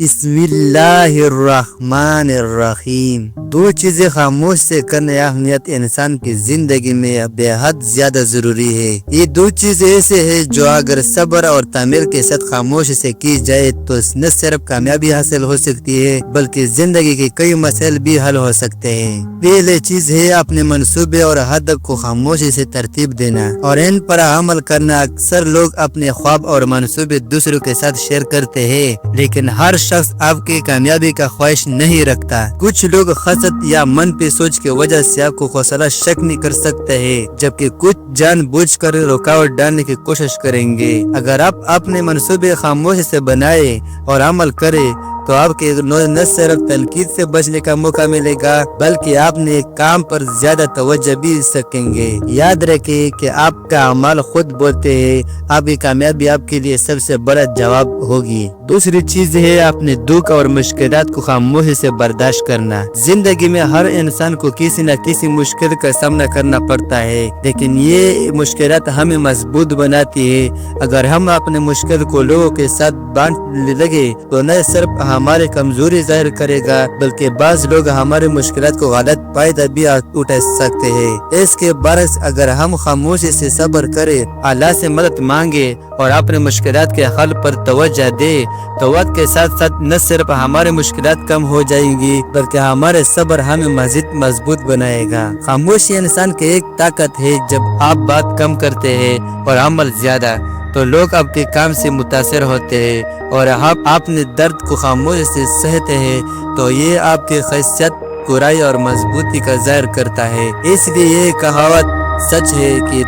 بسم اللہ الرحمن الرحیم۔ دو چیزیں خاموش سے کرنے اہمیت انسان کی زندگی میں بے حد زیادہ ضروری ہے۔ یہ دو چیزیں ایسے ہیں جو اگر صبر اور تعمیل کے ساتھ خاموش سے کی جائے تو نہ صرف کامیابی حاصل ہو سکتی ہے بلکہ زندگی کے کئی مسائل بھی حل ہو سکتے ہیں۔ پہلی چیز ہے اپنے منصوبے اور ہدف کو خاموشی سے ترتیب دینا اور ان پر عمل کرنا۔ اکثر لوگ اپنے خواب اور منصوبے دوسروں کے ساتھ شیئر کرتے ہیں لیکن ہر شخص آپ کی کامیابی کا خواہش نہیں رکھتا۔ کچھ لوگ حسد یا منفی سوچ کی وجہ سے آپ کو حوصلہ شکنی کر سکتے ہیں جبکہ کچھ جان بوجھ کر رکاوٹ ڈالنے کی کوشش کریں گے۔ اگر آپ اپنے منصوبے خاموشی سے بنائیں اور عمل کریں تو آپ کے نہ صرف تنقید سے بچنے کا موقع ملے گا بلکہ آپ نے کام پر زیادہ توجہ بھی سکیں گے۔ یاد رکھیں کہ آپ کا اعمال خود بولتے ہیں۔ آپ کی کامیابی آپ کے لیے سب سے بڑا جواب ہوگی۔ دوسری چیز ہے اپنے دکھ اور مشکلات کو خاموشی سے برداشت کرنا۔ زندگی میں ہر انسان کو کسی نہ کسی مشکل کا سامنا کرنا پڑتا ہے لیکن یہ مشکلات ہمیں مضبوط بناتی ہے۔ اگر ہم اپنے مشکل کو لوگوں کے ساتھ بانٹنے لگے تو نہ صرف ہماری کمزوری ظاہر کرے گا بلکہ بعض لوگ ہماری مشکلات کو غلط فائدہ بھی اٹھا سکتے ہیں۔ اس کے برعکس اگر ہم خاموشی سے صبر کریں، اللہ سے مدد مانگے اور اپنے مشکلات کے حل پر توجہ دے تو وقت کے ساتھ ساتھ نہ صرف ہماری مشکلات کم ہو جائیں گی بلکہ ہمارے صبر ہمیں مزید مضبوط بنائے گا۔ خاموشی انسان کی ایک طاقت ہے۔ جب آپ بات کم کرتے ہیں اور عمل زیادہ تو لوگ آپ کے کام سے متاثر ہوتے ہیں اور آپ اپنے درد کو خاموشی سے سہتے ہیں تو یہ آپ کی خاصیت کورائی اور مضبوطی کا ظاہر کرتا ہے۔ اس لیے یہ کہاوت سچ ہے کہ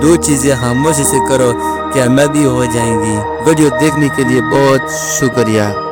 دو چیزیں خاموشی سے کرو کامیابی ہو جائیں گی۔ ویڈیو دیکھنے کے لیے بہت شکریہ۔